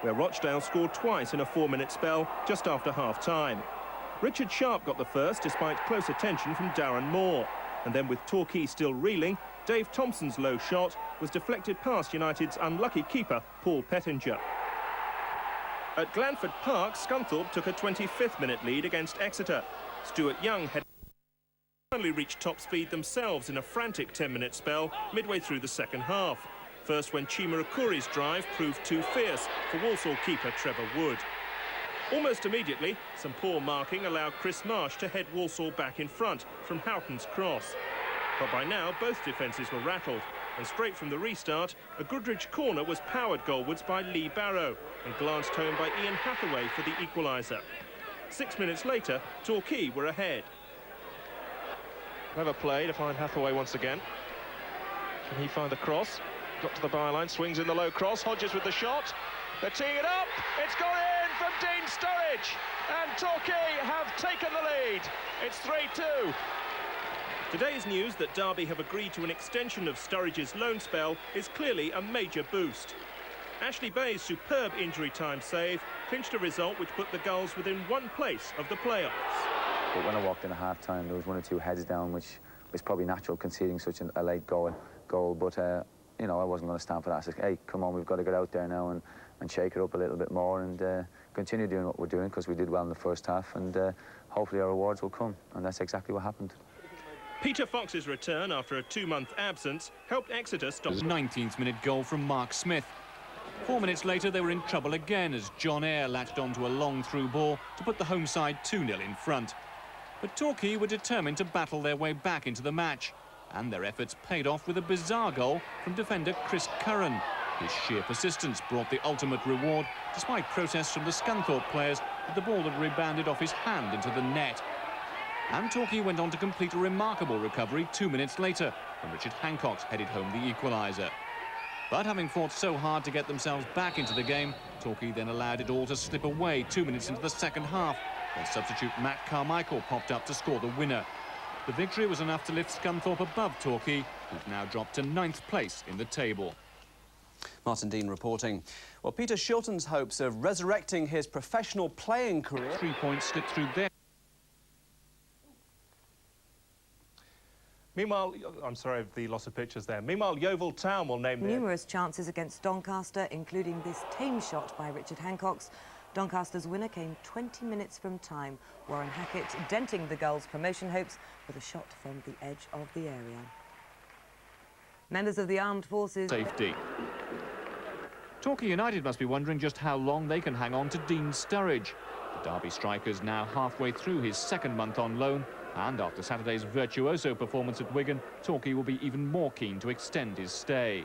where Rochdale scored twice in a 4-minute spell just after half-time. Richard Sharp got the first despite close attention from Darren Moore. And then with Torquay still reeling, Dave Thompson's low shot was deflected past United's unlucky keeper, Paul Pettinger. At Glanford Park, Scunthorpe took a 25th-minute lead against Exeter. Stuart Young had finally reached top speed themselves in a frantic 10-minute spell midway through the second half. First when Chima Okuri's drive proved too fierce for Walsall keeper Trevor Wood. Almost immediately, some poor marking allowed Chris Marsh to head Walsall back in front from Houghton's cross. But by now, both defences were rattled, and straight from the restart, a Goodrich corner was powered goalwards by Lee Barrow and glanced home by Ian Hathaway for the equaliser. 6 minutes later, Torquay were ahead. Clever play to find Hathaway once again. Can he find the cross? Got to the byline, swings in the low cross, Hodges with the shot. They're teeing it up, it's gone in from Dean Sturridge, and Torquay have taken the lead. It's 3-2. Today's news that Derby have agreed to an extension of Sturridge's loan spell is clearly a major boost. Ashley Bay's superb injury time save clinched a result which put the Gulls within one place of the playoffs. But when I walked in at half-time, there was 1 or 2 heads down, which was probably natural conceding such a late goal. But, you know, I wasn't going to stand for that. I said, hey, come on, we've got to get out there now and shake it up a little bit more and continue doing what we're doing, because we did well in the first half, and hopefully our rewards will come, and that's exactly what happened. Peter Fox's return after a 2-month absence helped Exeter stop. His 19th minute goal from Mark Smith. 4 minutes later, they were in trouble again as John Eyre latched onto a long through ball to put the home side 2-0 in front. But Torquay were determined to battle their way back into the match, and their efforts paid off with a bizarre goal from defender Chris Curran. His sheer persistence brought the ultimate reward, despite protests from the Scunthorpe players that the ball had rebounded off his hand into the net. And Torquay went on to complete a remarkable recovery 2 minutes later when Richard Hancock headed home the equaliser. But having fought so hard to get themselves back into the game, Torquay then allowed it all to slip away 2 minutes into the second half, when substitute Matt Carmichael popped up to score the winner. The victory was enough to lift Scunthorpe above Torquay, who've now dropped to 9th place in the table. Martin Dean reporting. Well, Peter Shilton's hopes of resurrecting his professional playing career. 3 points slipped through there. Meanwhile, I'm sorry of the loss of pictures there. Meanwhile, Yeovil Town will name numerous chances against Doncaster, including this tame shot by Richard Hancock's. Doncaster's winner came 20 minutes from time. Warren Hackett denting the Gulls' promotion hopes with a shot from the edge of the area. Members of the armed forces... Safety. Torquay United must be wondering just how long they can hang on to Dean Sturridge. The Derby striker's now halfway through his second month on loan, and after Saturday's virtuoso performance at Wigan, Torquay will be even more keen to extend his stay.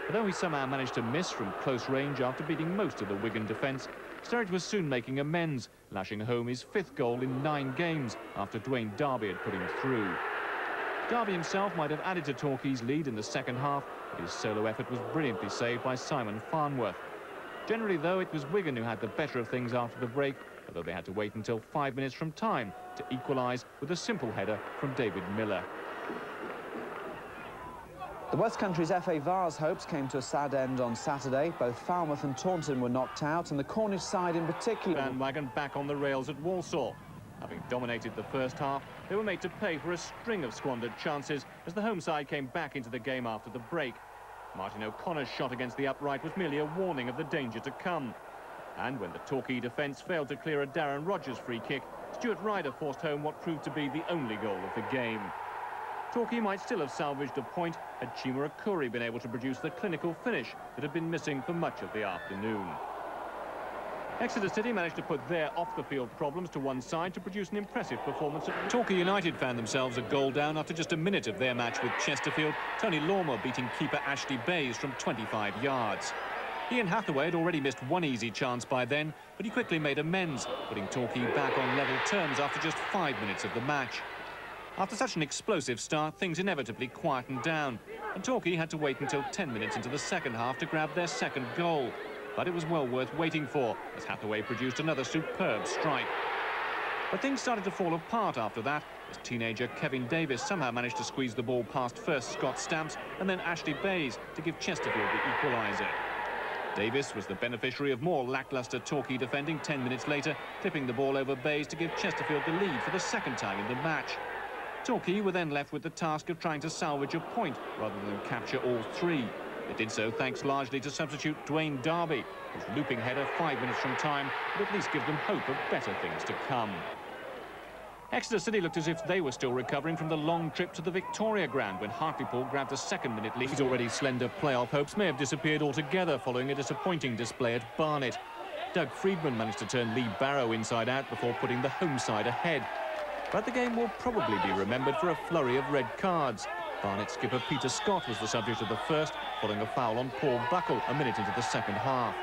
Although he somehow managed to miss from close range after beating most of the Wigan defence, Sturridge was soon making amends, lashing home his 5th goal in 9 games after Dwayne Darby had put him through. Darby himself might have added to Torquay's lead in the second half, but his solo effort was brilliantly saved by Simon Farnworth. Generally, though, it was Wigan who had the better of things after the break, although they had to wait until 5 minutes from time to equalise with a simple header from David Miller. The West Country's FA Vars hopes came to a sad end on Saturday. Both Falmouth and Taunton were knocked out, and the Cornish side in particular... Bandwagon back on the rails at Walsall. Having dominated the first half, they were made to pay for a string of squandered chances as the home side came back into the game after the break. Martin O'Connor's shot against the upright was merely a warning of the danger to come. And when the Torquay defence failed to clear a Darren Rogers free kick, Stuart Ryder forced home what proved to be the only goal of the game. Torquay might still have salvaged a point had Chima Okuri been able to produce the clinical finish that had been missing for much of the afternoon. Exeter City managed to put their off-the-field problems to one side to produce an impressive performance. Torquay United found themselves a goal down after just a minute of their match with Chesterfield, Tony Lawmore beating keeper Ashley Bayes from 25 yards. Ian Hathaway had already missed one easy chance by then, but he quickly made amends, putting Torquay back on level terms after just 5 minutes of the match. After such an explosive start, things inevitably quietened down, and Torquay had to wait until 10 minutes into the second half to grab their second goal. But it was well worth waiting for, as Hathaway produced another superb strike. But things started to fall apart after that, as teenager Kevin Davis somehow managed to squeeze the ball past first Scott Stamps and then Ashley Bayes to give Chesterfield the equaliser. Davis was the beneficiary of more lacklustre Torquay defending 10 minutes later, tipping the ball over Bays to give Chesterfield the lead for the second time in the match. Torquay were then left with the task of trying to salvage a point rather than capture all three. They did so thanks largely to substitute Dwayne Darby, whose looping header 5 minutes from time would at least give them hope of better things to come. Exeter City looked as if they were still recovering from the long trip to the Victoria Ground when Hartlepool grabbed a second-minute lead. His already slender playoff hopes may have disappeared altogether following a disappointing display at Barnet. Doug Friedman managed to turn Lee Barrow inside out before putting the home side ahead. But the game will probably be remembered for a flurry of red cards. Barnet skipper Peter Scott was the subject of the first, following a foul on Paul Buckle a minute into the second half.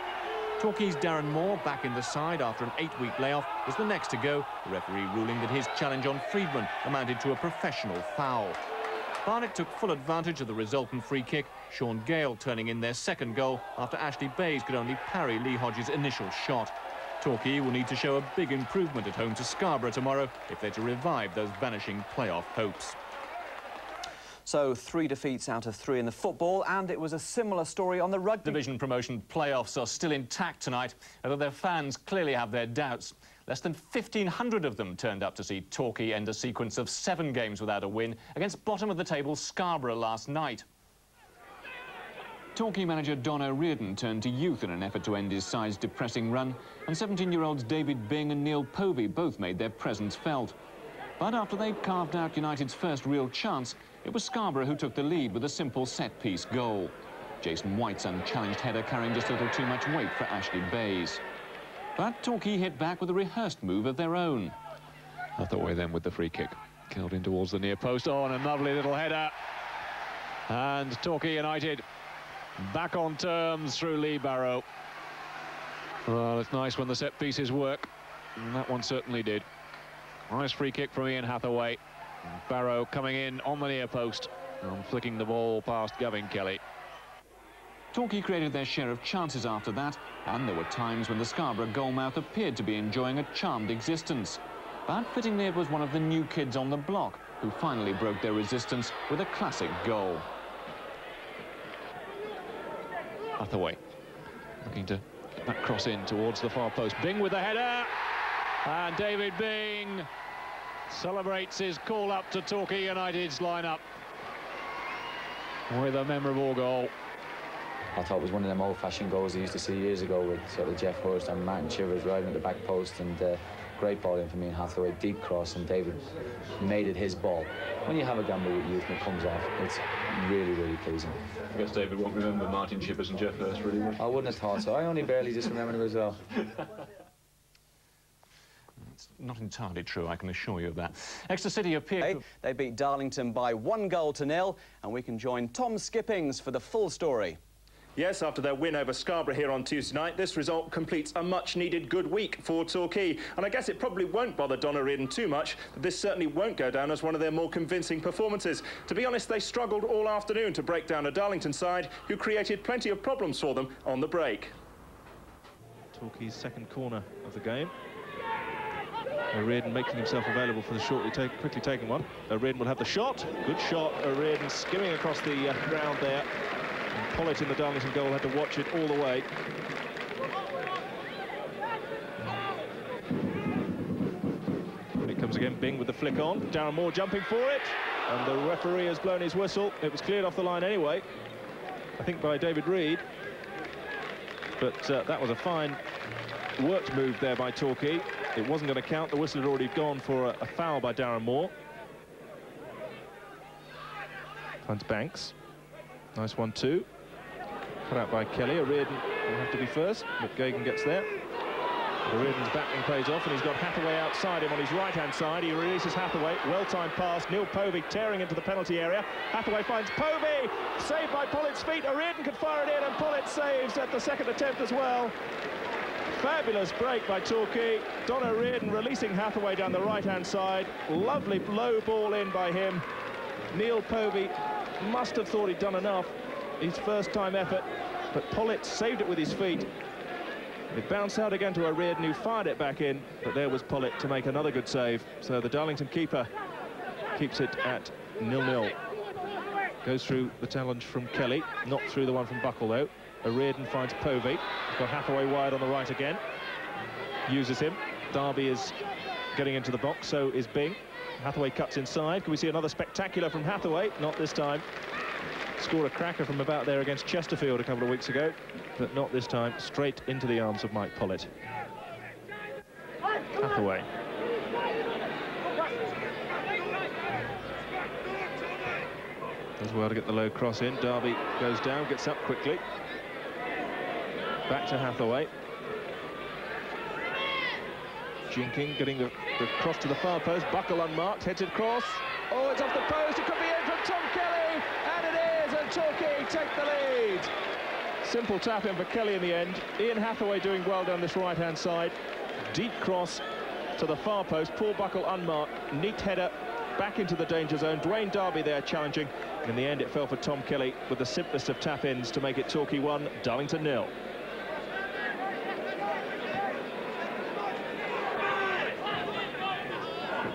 Torquay's Darren Moore, back in the side after an 8-week layoff, was the next to go, the referee ruling that his challenge on Friedman amounted to a professional foul. Barnet took full advantage of the resultant free kick, Sean Gale turning in their second goal after Ashley Bays could only parry Lee Hodges' initial shot. Torquay will need to show a big improvement at home to Scarborough tomorrow if they're to revive those vanishing playoff hopes. So 3 defeats out of 3 in the football, and it was a similar story on the rugby. Division promotion playoffs are still intact tonight, although their fans clearly have their doubts. Less than 1,500 of them turned up to see Torquay end a sequence of 7 games without a win against bottom-of-the-table Scarborough last night. Torquay manager Don O'Riordan turned to youth in an effort to end his side's depressing run, and 17-year-olds David Byng and Neil Povey both made their presence felt. But after they'd carved out United's first real chance, it was Scarborough who took the lead with a simple set-piece goal. Jason White's unchallenged header carrying just a little too much weight for Ashley Bays. But Torquay hit back with a rehearsed move of their own. Hathaway then with the free kick. Killed in towards the near post. Oh, and a lovely little header. And Torquay United back on terms through Lee Barrow. Well, it's nice when the set pieces work. And that one certainly did. Nice free kick from Ian Hathaway. Barrow coming in on the near post and flicking the ball past Gavin Kelly. Torquay created their share of chances after that, and there were times when the Scarborough goalmouth appeared to be enjoying a charmed existence. But fittingly it was one of the new kids on the block who finally broke their resistance with a classic goal. Hathaway looking to get that cross in towards the far post. Byng with the header, and David Byng celebrates his call-up to Torquay United's lineup with a memorable goal. I thought it was one of them old-fashioned goals I used to see years ago with sort of Jeff Hurst and Martin Chivers riding at the back post, and great ball in for me and Hathaway, deep cross, and David made it his ball. When you have a gamble with youth and it comes off, it's really, really pleasing. I guess David won't remember Martin Chivers and Jeff Hurst really much. I wouldn't have thought so. I only barely just remember him as well. It's not entirely true, I can assure you of that. Exeter City appeared... They beat Darlington by 1-0, and we can join Tom Skippings for the full story. Yes, after their win over Scarborough here on Tuesday night, this result completes a much-needed good week for Torquay. And I guess it probably won't bother Don O'Riordan too much, but this certainly won't go down as one of their more convincing performances. To be honest, they struggled all afternoon to break down a Darlington side who created plenty of problems for them on the break. Torquay's second corner of the game. O'Riordan making himself available for the quickly taken one. O'Riordan will have the shot. Good shot. O'Riordan skimming across the ground there. And Pollitt in the Darlington goal had to watch it all the way. And it comes again, Byng with the flick on. Darren Moore jumping for it. And the referee has blown his whistle. It was cleared off the line anyway, I think by David Reed. But that was a fine worked move there by Torquay. It wasn't going to count. The whistle had already gone for a foul by Darren Moore. Finds Banks. Nice one too. Cut out by Kelly. O'Riordan will have to be first, but Gagan gets there. O'Riordan's battling plays off, and he's got Hathaway outside him on his right-hand side. He releases Hathaway. Well-timed pass. Neil Povey tearing into the penalty area. Hathaway finds Povey. Saved by Pollitt's feet. O'Riordan could fire it in, and Pollitt saves at the second attempt as well. Fabulous break by Torquay. Don O'Riordan releasing Hathaway down the right-hand side. Lovely low ball in by him. Neil Povey must have thought he'd done enough, his first-time effort, but Pollitt saved it with his feet. It bounced out again to O'Riordan, who fired it back in, but there was Pollitt to make another good save. So the Darlington keeper keeps it at 0-0. Goes through the challenge from Kelly, not through the one from Buckle, though. O'Riordan finds Povey. He's got Hathaway wide on the right again. Uses him. Derby is getting into the box, so is Bing. Hathaway cuts inside. Can we see another spectacular from Hathaway? Not this time. Scored a cracker from about there against Chesterfield a couple of weeks ago, but not this time. Straight into the arms of Mike Pollitt. Hathaway. Does well to get the low cross in. Derby goes down, gets up quickly. Back to Hathaway. Jinking, getting the cross to the far post. Buckle unmarked, heads it across. Oh, it's off the post. It could be in from Tom Kelly, and it is. And Torquay take the lead. Simple tap in for Kelly in the end. Ian Hathaway doing well down this right-hand side. Deep cross to the far post. Paul Buckle unmarked. Neat header back into the danger zone. Dwayne Derby there challenging. And in the end, it fell for Tom Kelly with the simplest of tap-ins to make it Torquay 1, Darlington 0.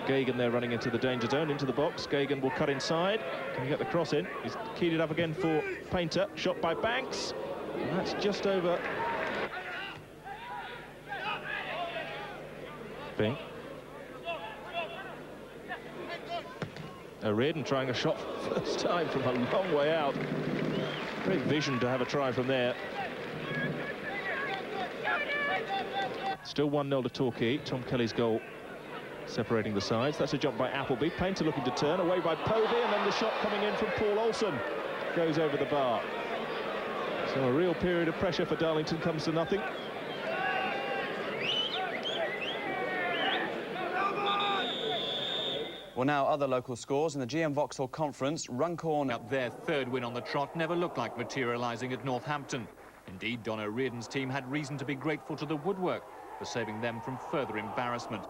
Gagan there running into the danger zone, into the box. Gagan will cut inside. Can he get the cross in? He's keyed it up again for Painter. Shot by Banks. And that's just over. Bing. O'Riordan trying a shot for the first time from a long way out. Great vision to have a try from there. Still 1-0 to Torquay. Tom Kelly's goal separating the sides. That's a jump by Appleby. Painter looking to turn, away by Povey, and then the shot coming in from Paul Olsen goes over the bar. So a real period of pressure for Darlington comes to nothing. Well, now other local scores in the GM Vauxhall Conference. Runcorn Up their third win on the trot never looked like materialising at Northampton. Indeed, Don O'Riordan's team had reason to be grateful to the woodwork for saving them from further embarrassment.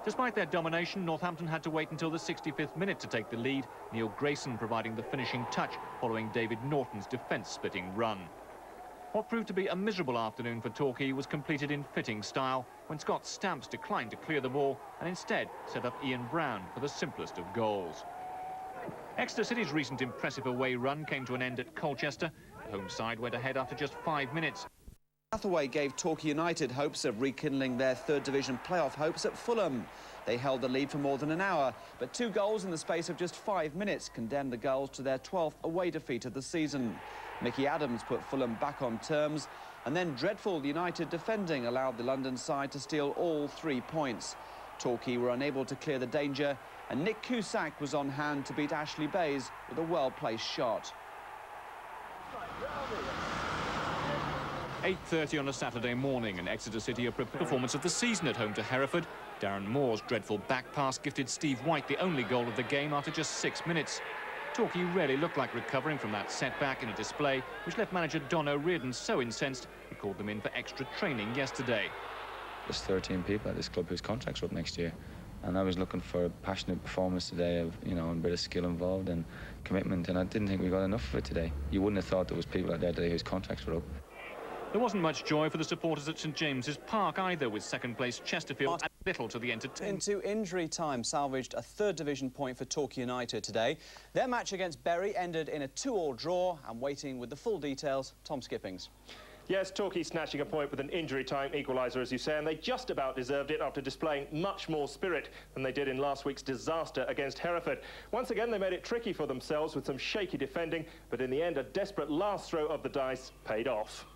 Despite their domination, Northampton had to wait until the 65th minute to take the lead, Neil Grayson providing the finishing touch following David Norton's defence-splitting run. What proved to be a miserable afternoon for Torquay was completed in fitting style when Scott Stamps declined to clear the ball and instead set up Ian Brown for the simplest of goals. Exeter City's recent impressive away run came to an end at Colchester. The home side went ahead after just 5 minutes. Hathaway gave Torquay United hopes of rekindling their third division playoff hopes at Fulham. They held the lead for more than an hour, but 2 goals in the space of just 5 minutes condemned the Gulls to their 12th away defeat of the season. Mickey Adams put Fulham back on terms, and then dreadful United defending allowed the London side to steal all 3 points. Torquay were unable to clear the danger, and Nick Cusack was on hand to beat Ashley Bays with a well-placed shot. 8:30 on a Saturday morning, and Exeter City are prepared performance of the season at home to Hereford. Darren Moore's dreadful back pass gifted Steve White the only goal of the game after just 6 minutes. Torquay rarely looked like recovering from that setback in a display which left manager Don O'Riordan so incensed he called them in for extra training yesterday. There's 13 people at this club whose contracts are up next year, and I was looking for a passionate performance today of, you know, a bit of skill involved and commitment, and I didn't think we got enough of it today. You wouldn't have thought there was people out there today whose contracts were up. There wasn't much joy for the supporters at St James's Park either, with second-place Chesterfield adding little to the entertainment. Into injury time, salvaged a third division point for Torquay United today. Their match against Bury ended in a 2-2 draw, and waiting with the full details, Tom Skippings. Yes, Torquay snatching a point with an injury-time equaliser, as you say, and they just about deserved it after displaying much more spirit than they did in last week's disaster against Hereford. Once again, they made it tricky for themselves with some shaky defending, but in the end, a desperate last throw of the dice paid off.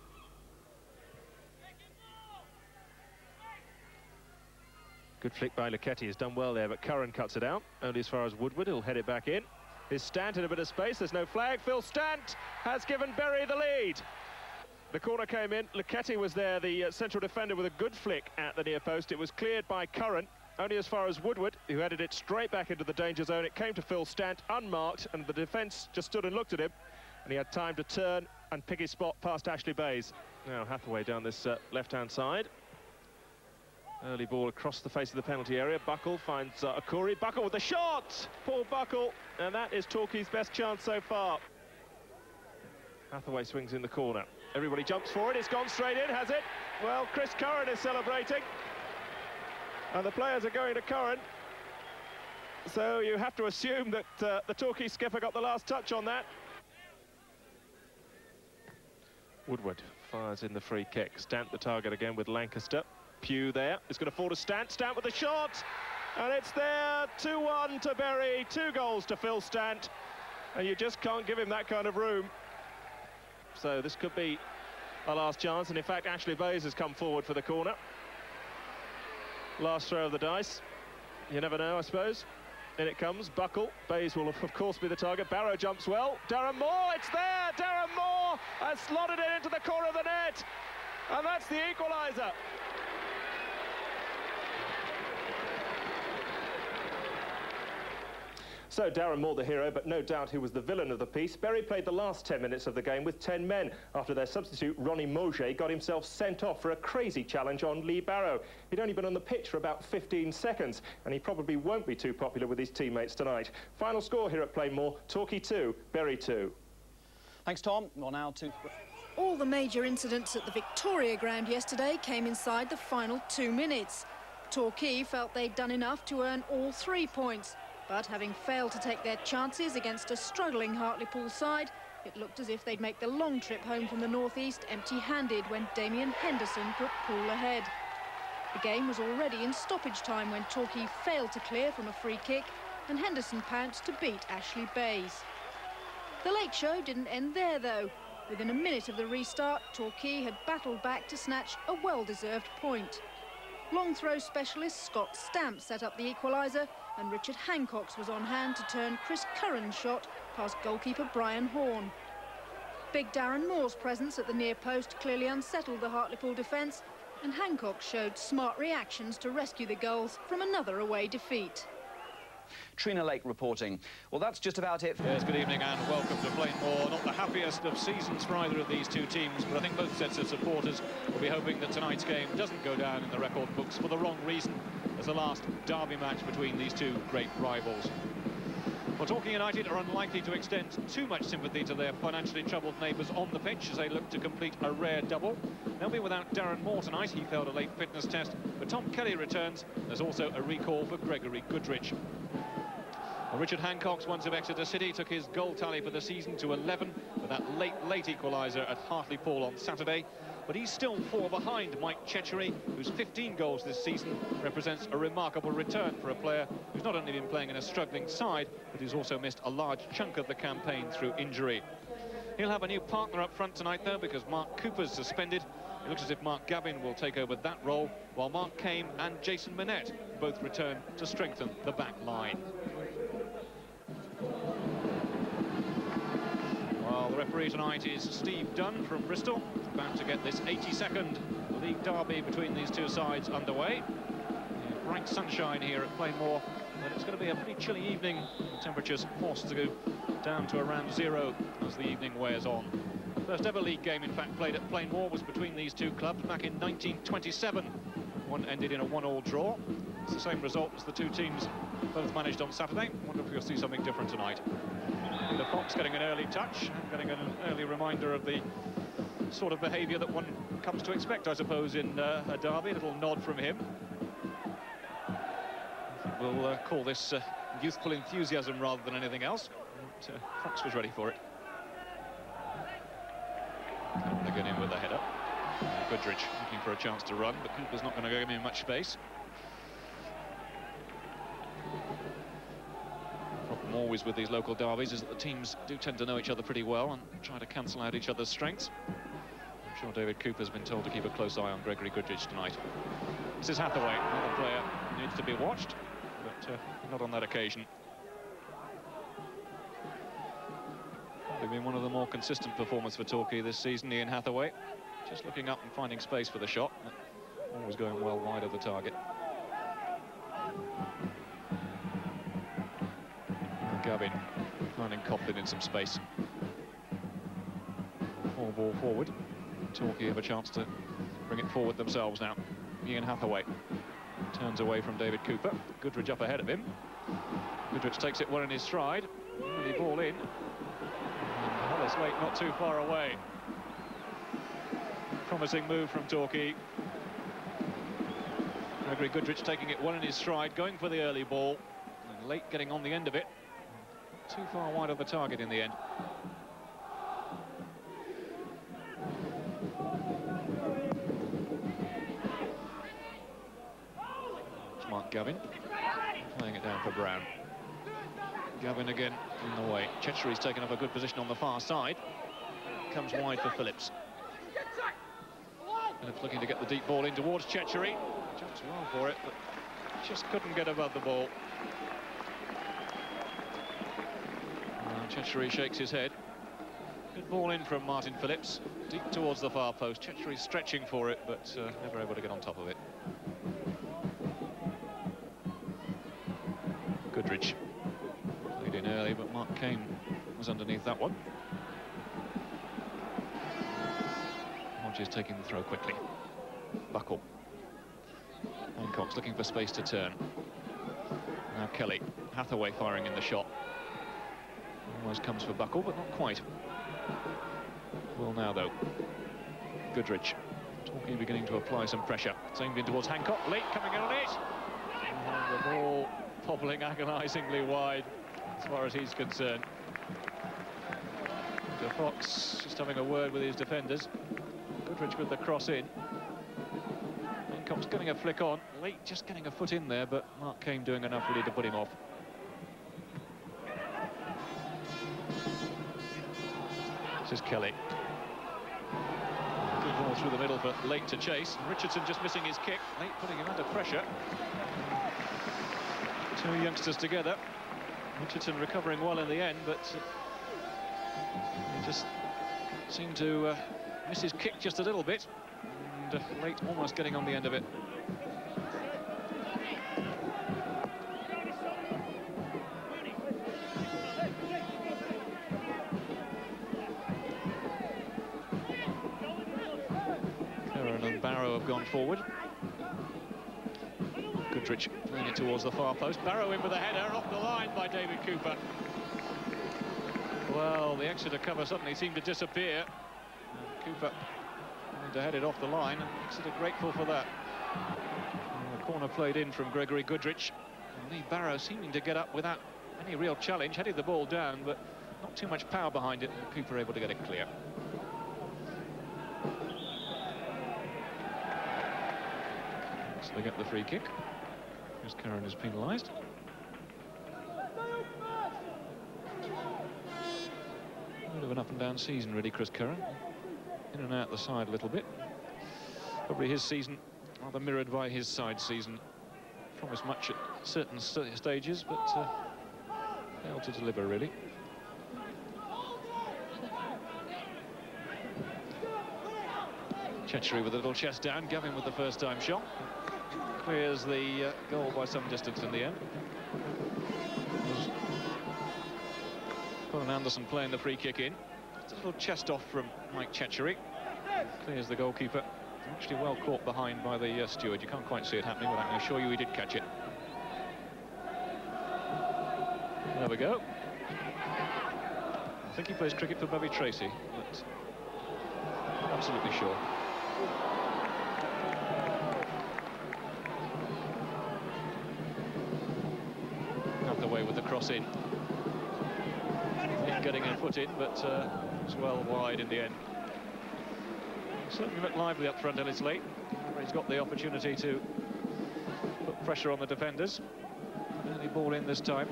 Good flick by Lucchetti, has done well there, but Curran cuts it out. Only as far as Woodward, he'll head it back in. Is Stant in a bit of space, there's no flag. Phil Stant has given Bury the lead. The corner came in, Lucchetti was there, the central defender, with a good flick at the near post. It was cleared by Curran, only as far as Woodward, who headed it straight back into the danger zone. It came to Phil Stant, unmarked, and the defence just stood and looked at him, and he had time to turn and pick his spot past Ashley Bays. Now Hathaway down this left-hand side. Early ball across the face of the penalty area. Buckle finds Akuri. Buckle with the shot! Paul Buckle, and that is Torquay's best chance so far. Hathaway swings in the corner. Everybody jumps for it. It's gone straight in, has it? Well, Chris Curran is celebrating. And the players are going to Curran. So you have to assume that the Torquay skipper got the last touch on that. Woodward fires in the free kick. Stant the target again with Lancaster. Pugh there. It's going to fall to Stant. Stant with the shot. And it's there. 2-1 to Bury. 2 goals to Phil Stant. And you just can't give him that kind of room. So this could be a last chance. And in fact, Ashley Bayes has come forward for the corner. Last throw of the dice. You never know, I suppose. In it comes. Buckle. Bayes will, of course, be the target. Barrow jumps well. Darren Moore, it's there! Darren Moore has slotted it into the corner of the net. And that's the equaliser. So Darren Moore the hero, but no doubt he was the villain of the piece. Bury played the last 10 minutes of the game with 10 men after their substitute Ronnie Mauger got himself sent off for a crazy challenge on Lee Barrow. He'd only been on the pitch for about 15 seconds and he probably won't be too popular with his teammates tonight. Final score here at Plainmoor, Torquay 2, Bury 2. Thanks, Tom. Well, now to... All the major incidents at the Victoria ground yesterday came inside the final 2 minutes. Torquay felt they'd done enough to earn all 3 points. But having failed to take their chances against a struggling Hartlepool side, it looked as if they'd make the long trip home from the northeast empty-handed when Damien Henderson put Poole ahead. The game was already in stoppage time when Torquay failed to clear from a free kick and Henderson pounced to beat Ashley Bayes. The late show didn't end there, though. Within a minute of the restart, Torquay had battled back to snatch a well-deserved point. Long throw specialist Scott Stamp set up the equaliser and Richard Hancock's was on hand to turn Chris Curran's shot past goalkeeper Brian Horn. Big Darren Moore's presence at the near post clearly unsettled the Hartlepool defence and Hancock showed smart reactions to rescue the goals from another away defeat. Trina Lake reporting. Well, that's just about it. Yes, good evening and welcome to Plainmoor. Not the happiest of seasons for either of these two teams, but I think both sets of supporters will be hoping that tonight's game doesn't go down in the record books for the wrong reason as the last derby match between these two great rivals. Well, Torquay United are unlikely to extend too much sympathy to their financially troubled neighbours on the pitch as they look to complete a rare double. They'll be without Darren Moore tonight. He failed a late fitness test, but Tom Kelly returns. There's also a recall for Gregory Goodrich. Well, Richard Hancock's once of Exeter City took his goal tally for the season to 11 with that late equaliser at Hartlepool on Saturday. But he's still 4 behind Mike Chechery, whose 15 goals this season represents a remarkable return for a player who's not only been playing in a struggling side, but who's also missed a large chunk of the campaign through injury. He'll have a new partner up front tonight, though, because Mark Cooper's suspended. It looks as if Mark Gavin will take over that role, while Mark Kame and Jason Manette both return to strengthen the back line. Well, the referee tonight is Steve Dunn from Bristol, about to get this 82nd league derby between these two sides underway. Bright sunshine here at Plainmoor, but it's going to be a pretty chilly evening. The temperatures forced to go down to around 0 as the evening wears on. First ever league game, in fact, played at Plainmoor was between these two clubs back in 1927. One ended in a 1-1 draw. It's the same result as the two teams both managed on Saturday. I wonder if we'll see something different tonight. Peter Fox getting an early touch, getting an early reminder of the sort of behaviour that one comes to expect, I suppose, in a derby. A little nod from him. I think we'll call this youthful enthusiasm rather than anything else. But, Fox was ready for it. They get in with the header. Goodrich looking for a chance to run, but Cooper's not going to give him much space. Problem always with these local derbies is that the teams do tend to know each other pretty well and try to cancel out each other's strengths. I'm sure David Cooper's been told to keep a close eye on Gregory Goodrich tonight. This is Hathaway, another player who needs to be watched, but not on that occasion. They've been one of the more consistent performers for Torquay this season, Ian Hathaway. Just looking up and finding space for the shot, always going well wide of the target. Gavin finding Coplin in some space. All ball forward. Torquay have a chance to bring it forward themselves now. Ian Hathaway turns away from David Cooper. Goodrich up ahead of him. Goodrich takes it well in his stride. The ball in. Hollis Lake not too far away. Promising move from Torquay. Gregory Goodrich taking it well in his stride, going for the early ball. And Lake getting on the end of it. Too far wide of the target in the end. Gavin. Playing it down for Brown. Gavin again in the way. Chechery's taken up a good position on the far side. Comes wide for Phillips. Phillips looking to get the deep ball in towards Chechery. Jumps well for it, but just couldn't get above the ball. Chechery shakes his head. Good ball in from Martin Phillips. Deep towards the far post. Chechery's stretching for it, but never able to get on top of it. Goodrich played in early, but Mark Kane was underneath that one. Hodges taking the throw quickly. Buckle. Hancock's looking for space to turn. Now Kelly. Hathaway firing in the shot. Almost comes for Buckle, but not quite. Will now, though. Goodrich. Torquay beginning to apply some pressure. Aimed in towards Hancock. Late coming in on it. And the ball poppling agonisingly wide as far as he's concerned. De Fox just having a word with his defenders. Goodrich with the cross in. Hancock's getting a flick on. Late just getting a foot in there, but Mark Kane doing enough really to put him off. This is Kelly. Good ball through the middle for Late to chase. Richardson just missing his kick. Late putting him under pressure. Two youngsters together. Richardson recovering well in the end, but he just seemed to miss his kick just a little bit. And Late almost getting on the end of it. Barrow have gone forward. Goodrich playing it towards the far post. Barrow in with a header off the line by David Cooper. Well, the Exeter cover suddenly seemed to disappear. Cooper wanted to head it off the line, and Exeter grateful for that. And the corner played in from Gregory Goodrich. And Lee Barrow seeming to get up without any real challenge, headed the ball down, but not too much power behind it, and Cooper able to get it clear. So they get the free kick. Chris Curran is penalised. Bit of an up and down season, really, Chris Curran. In and out the side a little bit. Probably his season rather mirrored by his side season. Promised much at certain stages, but failed to deliver, really. Chechery with a little chest down. Gavin with the first time shot. Clears the goal by some distance in the end. Colin Anderson playing the free kick in. Just a little chest off from Mike Chechery. Clears the goalkeeper. Actually well caught behind by the steward. You can't quite see it happening, but I can assure you he did catch it. There we go. I think he plays cricket for Bobby Tracy, but absolutely sure. Hathaway with the cross in. Getting a foot in, but it's well wide in the end. Certainly looked lively up front, Ellis Late. He's got the opportunity to put pressure on the defenders. Early ball in this time.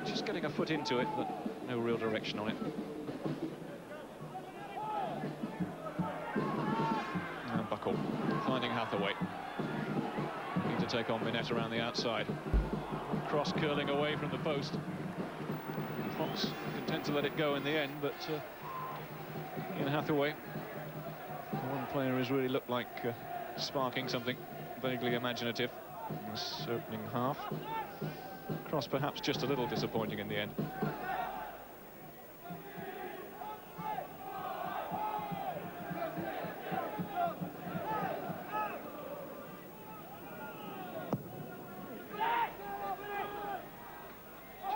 Just getting a foot into it, but no real direction on it. And Buckle finding Hathaway. Need to take on Minette around the outside. Cross curling away from the post. Fox content to let it go in the end, but Ian Hathaway, one player who's really looked like sparking something vaguely imaginative in this opening half. Cross perhaps just a little disappointing in the end.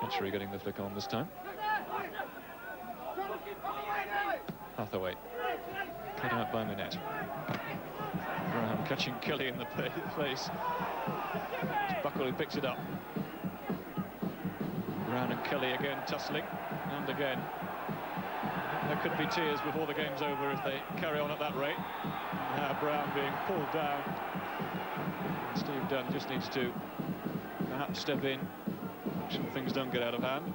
Chechery getting the flick on this time. Hathaway cut out by Minette. Brown catching Kelly in the face. It's Buckle who picks it up. Brown and Kelly again tussling, and again. There could be tears before the game's over if they carry on at that rate. Now Brown being pulled down. Steve Dunn just needs to perhaps step in, make sure things don't get out of hand,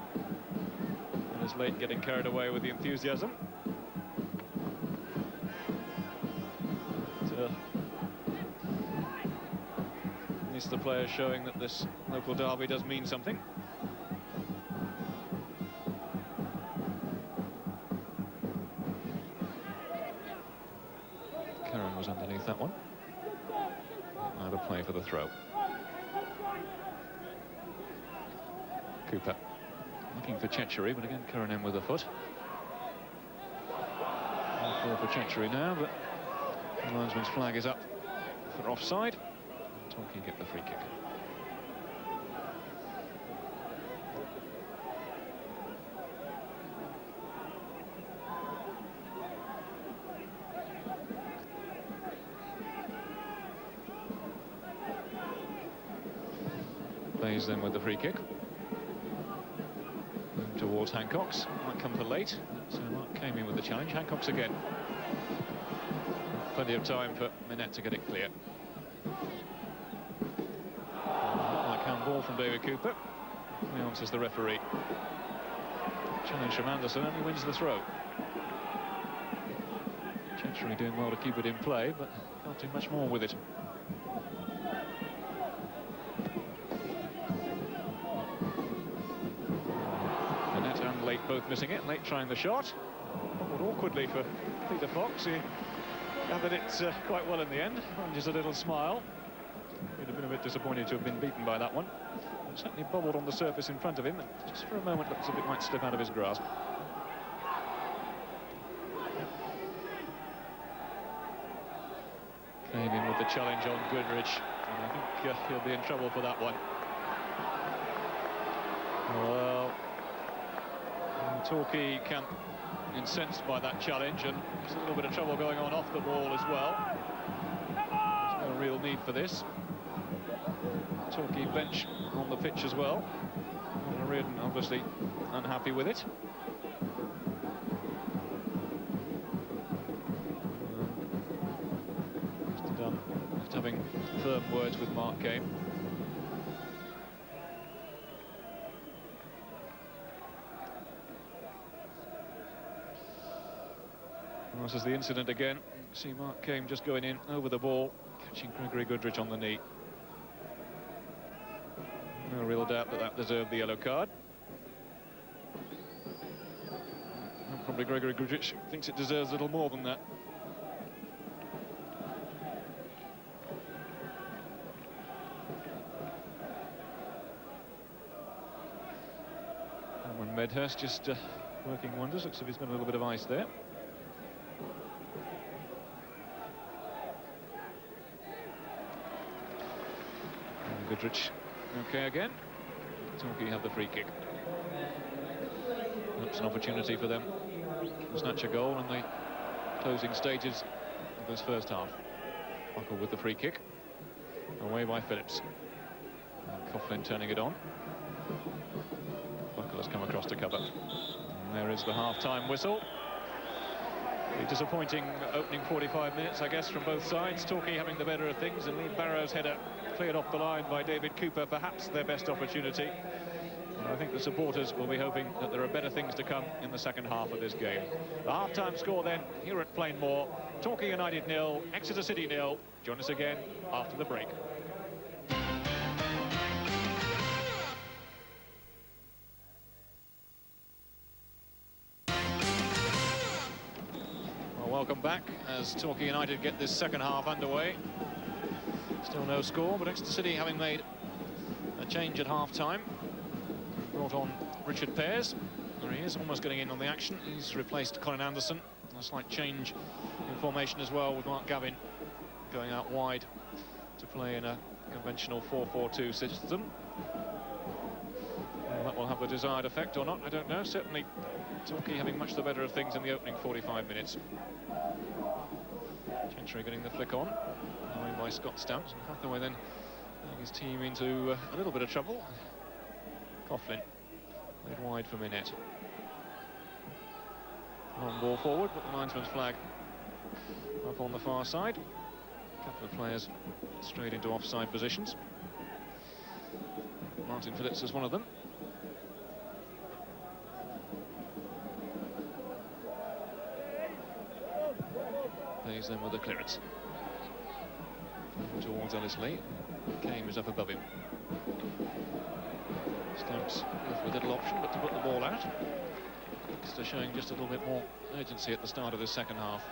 and is late getting carried away with the enthusiasm. But, at least the players showing that this local derby does mean something. Curran was underneath that one. Either play for the throw. Cooper looking for Chechery, but again Curran in with the foot. Ball for Chechery now, but the linesman's flag is up for offside. Torquay get the free kick. Plays then with the free kick. Move towards Hancock's. Might come for late. So Mark came in with the challenge. Hancock's again. Plenty of time for Minette to get it clear. Like handball from David Cooper. He answers the referee. Challenge from Anderson, and he wins the throw. Chechery doing well to keep it in play, but can't do much more with it. Late both missing it. Late trying the shot. Bobbled awkwardly for Peter Fox. He gathered it quite well in the end. And just a little smile. He'd have been a bit disappointed to have been beaten by that one. It certainly bobbled on the surface in front of him. And just for a moment looked as if it might slip out of his grasp. Came in with the challenge on Goodrich. And I think he'll be in trouble for that one. Well, Torquay camp incensed by that challenge, and there's a little bit of trouble going on off the ball as well. There's no real need for this. Torquay bench on the pitch as well. And Reardon obviously unhappy with it. Mr. Dunn just having firm words with Mark Game. This is the incident again. You can see Mark Kame just going in over the ball, catching Gregory Goodrich on the knee. No real doubt that that deserved the yellow card. And probably Gregory Goodrich thinks it deserves a little more than that. And when Medhurst just working wonders. Looks as if he's got a little bit of ice there. Goodrich okay again. Torquay have the free kick. That's an opportunity for them to snatch a goal in the closing stages of this first half. Buckle with the free kick. Away by Phillips. Coughlin turning it on. Buckle has come across to cover. And there is the half-time whistle. A disappointing opening 45 minutes, I guess, from both sides. Torquay having the better of things, and Lee Barrow's header cleared off the line by David Cooper, perhaps their best opportunity. And I think the supporters will be hoping that there are better things to come in the second half of this game. The half-time score then, here at Plainmoor, Torquay United 0, Exeter City 0. Join us again after the break. Welcome back as Torquay United get this second half underway. Still no score, but Exeter City having made a change at half-time. Brought on Richard Pears. There he is, almost getting in on the action. He's replaced Colin Anderson. A slight change in formation as well, with Mark Gavin going out wide to play in a conventional 4-4-2 system. Well, that will have the desired effect or not, I don't know. Certainly Torquay having much the better of things in the opening 45 minutes. Gentry getting the flick on, going by Scott Stamps, and Hathaway then getting his team into a little bit of trouble. Coughlin laid wide for Minette. Long ball forward, but the linesman's flag up on the far side. A couple of players straight into offside positions. Martin Phillips is one of them. Plays them with a clearance. Towards Ellis Lee. Kane is up above him. Stamps left with little option but to put the ball out. Exeter showing just a little bit more urgency at the start of the second half.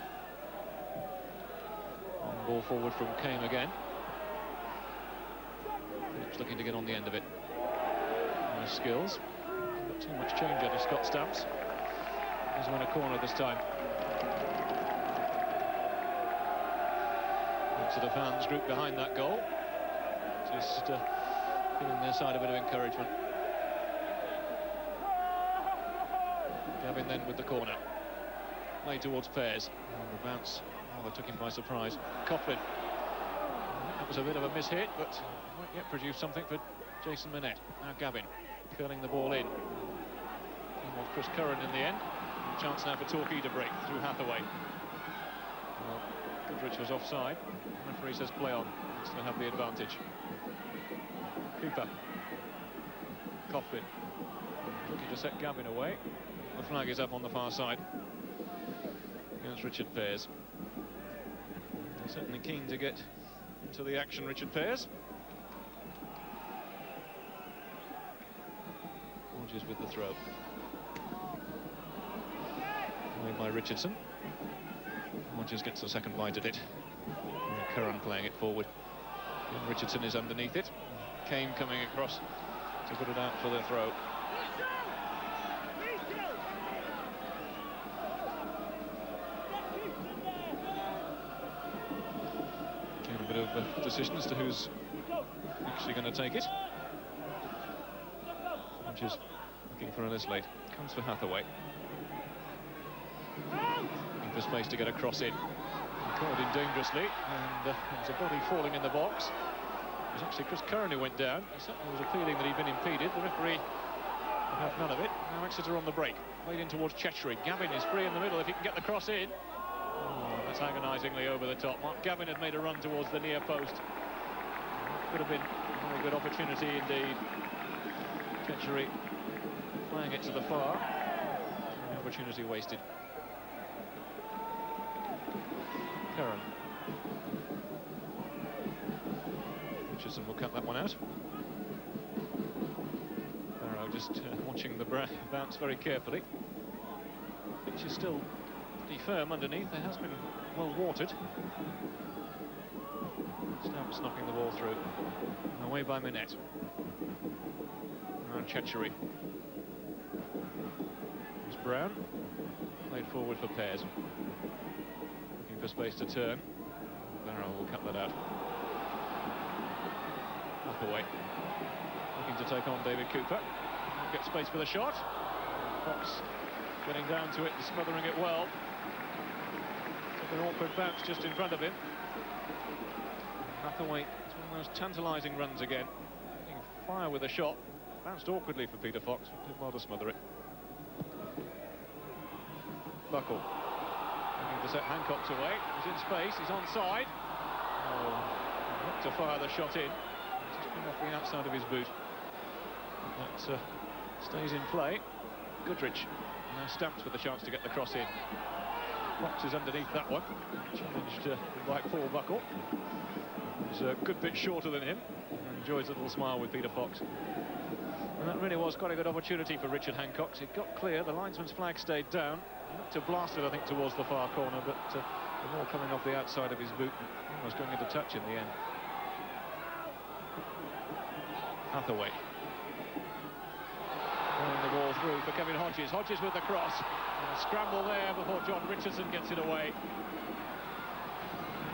On ball forward from Kane again. Phillips looking to get on the end of it. Nice skills. Not too much change out of Scott Stamps. He's won a corner this time. Exeter fans grouped behind that goal. Just giving their side a bit of encouragement. Gavin then with the corner. Played towards Pears. And the bounce rather took him by surprise. Coughlin. That was a bit of a mishit, but won't yet produce something for Jason Manette. Now Gavin curling the ball in. He wants Chris Curran in the end. Chance now for Torquay to break through Hathaway. Well, Goodrich was offside. The referee says play on. He's going to have the advantage. Cooper. Coughlin. Looking to set Gavin away. The flag is up on the far side against Richard Pears. They're certainly keen to get into the action, Richard Pears. Hodges with the throw. Made by Richardson. Hodges gets the second bite at it. And Curran playing it forward. And Richardson is underneath it. Kane coming across to put it out for the throw. Again, a bit of a decision as to who's actually going to take it. Hodges looking for Ellis Lee. Comes for Hathaway. Looking for space to get a cross in. Caught in dangerously, and there's a body falling in the box. It was actually Chris Curran who went down. He certainly was appealing that he'd been impeded. The referee would have none of it. Now Exeter on the break. Played in towards Chetchery. Gavin is free in the middle if he can get the cross in. Oh, that's agonisingly over the top. Mark Gavin had made a run towards the near post. Could have been a very good opportunity indeed. Chetchery playing it to the far. The opportunity wasted. Curran. Richardson will cut that one out. Barrow just watching the bounce very carefully. Pitch is still pretty firm underneath. It has been well watered. Stamps knocking the ball through. Away by Manette. Now Chetchery. There's Brown. Played forward for Pears. For space to turn. Barrow will cut that out. Hathaway looking to take on David Cooper. Get space for the shot. Fox getting down to it and smothering it well. Took an awkward bounce just in front of him. Hathaway, it's one of those tantalising runs again. Getting fire with a shot. Bounced awkwardly for Peter Fox. Did well to smother it. Buckle. To set Hancock's away. He's in space, he's onside. Oh, to fire the shot in. It's just been off the outside of his boot. That stays in play. Goodrich now Stamps with the chance to get the cross in. Fox is underneath that one. Challenged by Paul Buckle. He's a good bit shorter than him. And enjoys a little smile with Peter Fox. And that really was quite a good opportunity for Richard Hancock. It got clear, the linesman's flag stayed down. He looked to blast it, I think, towards the far corner, but the ball coming off the outside of his boot was going into touch in the end. Hathaway. Pulling the ball through for Kevin Hodges. Hodges with the cross. And a scramble there before John Richardson gets it away.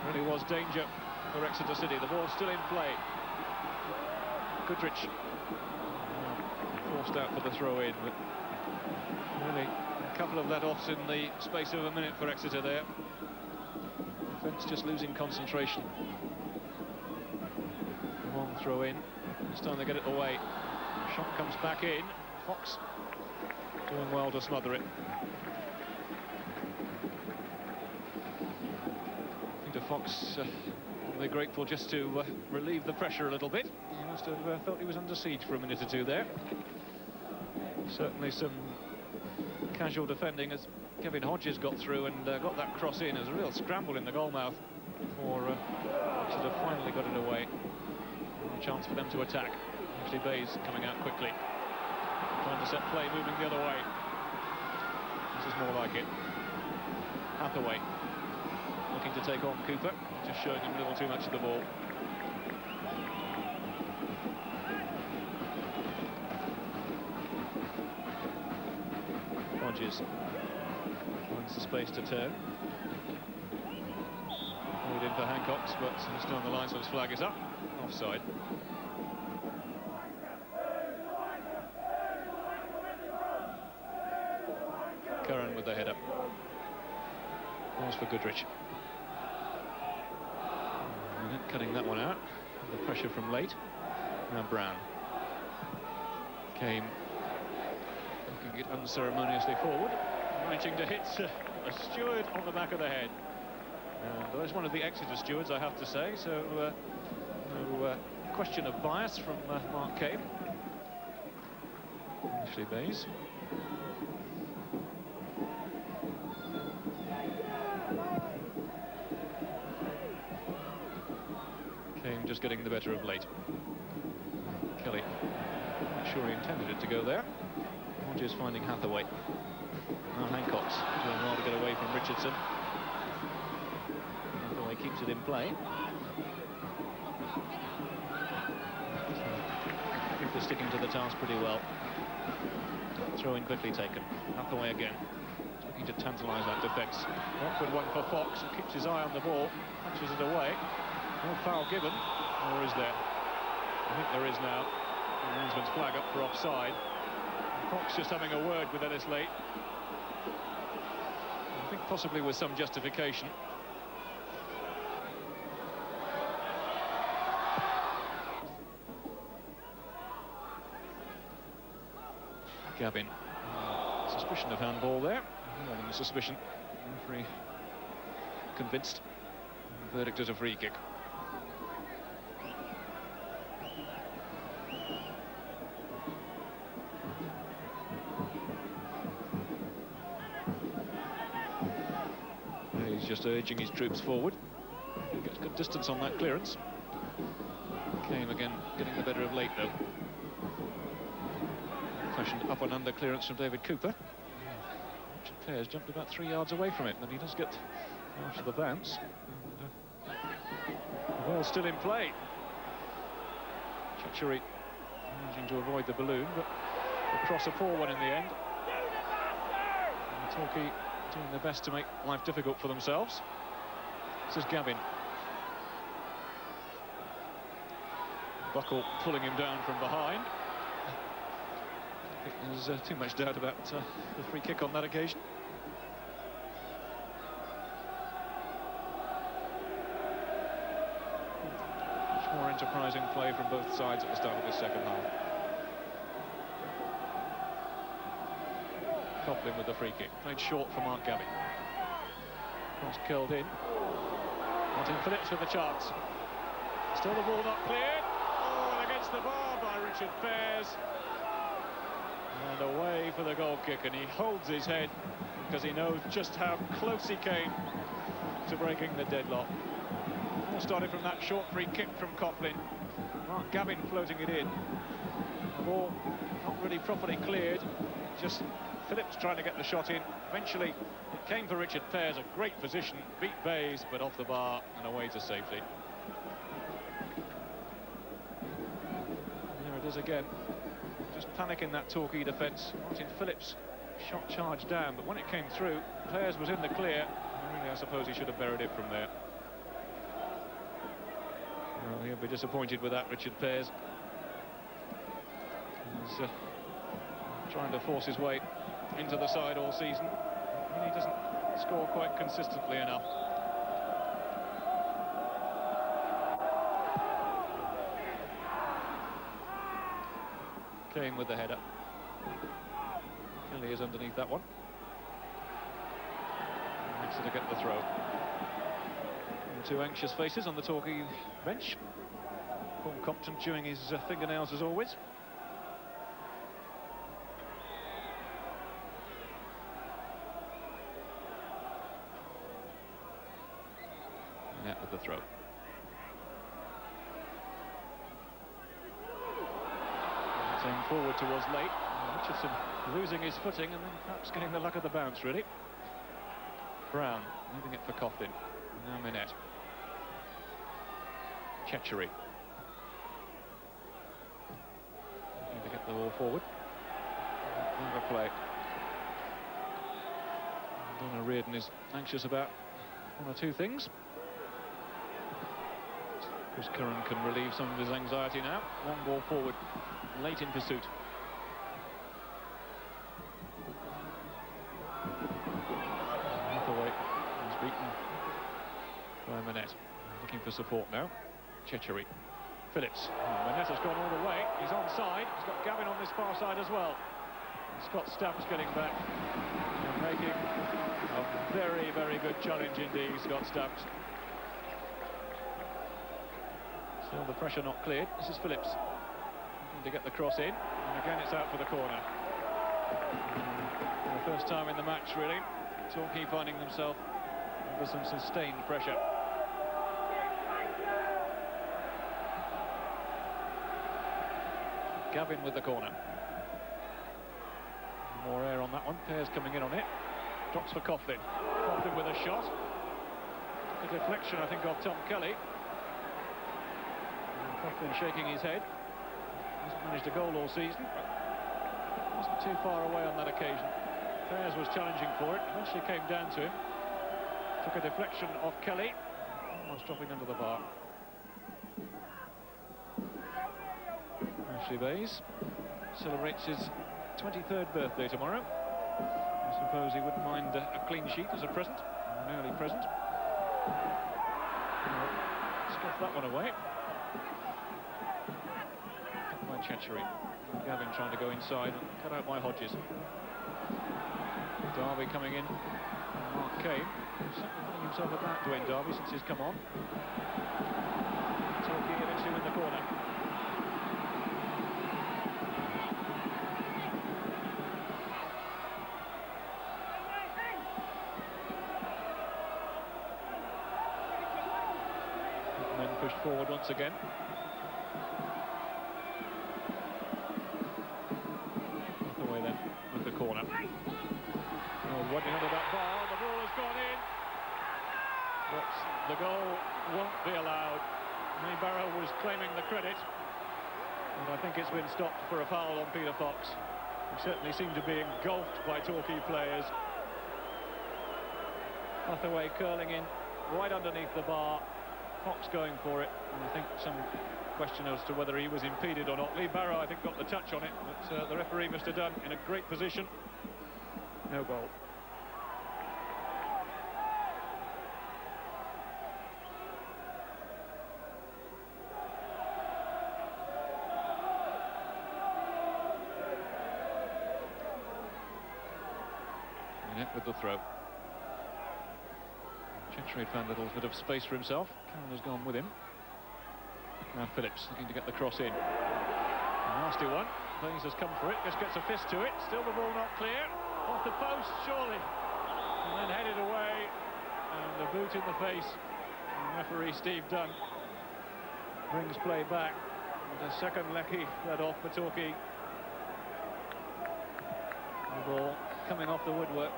Really was danger for Exeter City. The ball's still in play. Goodrich forced out for the throw-in, but really a couple of let-offs in the space of a minute for Exeter there. Defence just losing concentration. One throw-in. This time they get it away. Shot comes back in. Fox doing well to smother it. Peter Fox Probably grateful just to relieve the pressure a little bit. He must have felt he was under siege for a minute or two there. Certainly some casual defending as Kevin Hodges got through and got that cross in. There was a real scramble in the goalmouth for Oxford have finally got it away. A chance for them to attack. Ashley Bayes coming out quickly. Trying to set play, moving the other way. This is more like it. Hathaway looking to take on Cooper, just showing him a little too much of the ball. Hodges finds the space to turn. Moved in for Hancocks, but he's still on the line, so his flag is up. Offside. Curran with the header. Balls for Goodrich. Cutting that one out. The pressure from late. Now Brown. Came looking it unceremoniously forward, managing to hit a steward on the back of the head. And that's one of the Exeter stewards, I have to say, so no question of bias from Mark Came. Ashley Bayes. Came just getting the better of late. Kelly, not sure he intended it to go there. Hodges finding Hathaway. Now Hancocks doing well to get away from Richardson. Hathaway keeps it in play. I think they're sticking to the task pretty well. Throw in quickly taken. Hathaway again. Looking to tantalise that defence. Awkward one for Fox, who keeps his eye on the ball, punches it away. No foul given, or is there? I think there is now. The linesman's flag up for offside. Fox just having a word with Ellis Late. I think possibly with some justification. Gavin. Suspicion of handball there. More than a suspicion. Referee convinced. The verdict is a free kick. He's just urging his troops forward. He gets good distance on that clearance. Came again, getting the better of late though. Fashioned up and under clearance from David Cooper. Richard Pears jumped about 3 yards away from it, and he does get after the bounce. And, the ball's still in play. Chachuri managing to avoid the balloon, but across a poor one in the end. And Torquay doing their best to make life difficult for themselves. This is Gavin. Buckle pulling him down from behind. I think there's too much doubt about the free kick on that occasion. Much more enterprising play from both sides at the start of the second half. Coughlin with the free kick. Played short for Mark Gavin. Cross curled in. Martin Phillips with the chance. Still the ball not cleared. Oh, and against the bar by Richard Pears. And away for the goal kick, and he holds his head because he knows just how close he came to breaking the deadlock. All started from that short free kick from Coughlin. Mark Gavin floating it in. The ball not really properly cleared. Just Phillips trying to get the shot in. Eventually, it came for Richard Pears, a great position, beat Bayes, but off the bar and away to safety. There it is again. Just panic in that Torquay defence. Martin Phillips shot charged down, but when it came through, Pears was in the clear. Really, I suppose he should have buried it from there. Well, he'll be disappointed with that, Richard Pears. He's trying to force his way into the side all season. He doesn't score quite consistently enough. Kane with the header. Kelly is underneath that one. Exeter get the throw. Two anxious faces on the Torquay bench. Paul Compton chewing his fingernails as always. Net with the throw. Aimed forward towards late. Richardson losing his footing and then perhaps getting the luck of the bounce, really. Brown leaving it for Coughlin. Now Minette. Chechery. Looking to get the ball forward. Over play. Donna Reardon is anxious about one or two things. Chris Curran can relieve some of his anxiety now. Long ball forward, late in pursuit. Hathaway is beaten by Manette. Looking for support now. Chechery. Phillips. Manette has gone all the way. He's onside. He's got Gavin on this far side as well. And Scott Stamps getting back and making a very, very good challenge indeed, Scott Stamps. Still the pressure not cleared. This is Phillips looking to get the cross in, and again it's out for the corner. For the first time in the match, really, Torquay finding themselves under some sustained pressure. Gavin with the corner. More air on that one. Pears coming in on it. Drops for Coughlin. Coughlin with a shot. A deflection, I think, of Tom Kelly. Coughlin shaking his head. Hasn't managed a goal all season. Wasn't too far away on that occasion. Pears was challenging for it. Eventually came down to him. Took a deflection off Kelly. Almost dropping under the bar. Ashley Bays celebrates his 23rd birthday tomorrow. I suppose he wouldn't mind a clean sheet as a present, an early present. Scuff that one away. Cut by Chechery. Gavin trying to go inside and cut out by Hodges. Darby coming in. Mark Kane certainly putting himself about Dwayne Darby since he's come on. Torquay eventually in the corner. Pushed forward once again. Away then with the corner. Oh, running under that bar, the ball has gone in. But the goal won't be allowed. Lee Barrow was claiming the credit, and I think it's been stopped for a foul on Peter Fox. He certainly seemed to be engulfed by Torquay players. Hathaway curling in right underneath the bar. Fox going for it, and I think some question as to whether he was impeded or not. Lee Barrow, I think, got the touch on it, but the referee must have done in a great position. No goal. Net with the throw. Chechery found a little bit of space for himself. Cannon has gone with him. Now Phillips looking to get the cross in. A nasty one. Baines has come for it. Just gets a fist to it. Still the ball not clear. Off the post, surely. And then headed away. And a boot in the face. And referee Steve Dunn brings play back. And a second Lecky led off for Torquay. The ball coming off the woodwork.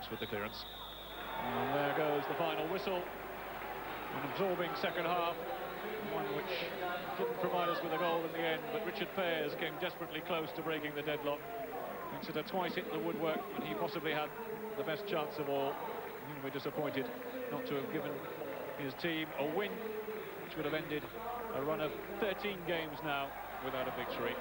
With the clearance, and there goes the final whistle. An absorbing second half, one which didn't provide us with a goal in the end, but Richard Pears came desperately close to breaking the deadlock. Exeter twice hit the woodwork, and he possibly had the best chance of all. He would be disappointed not to have given his team a win, which would have ended a run of 13 games now without a victory.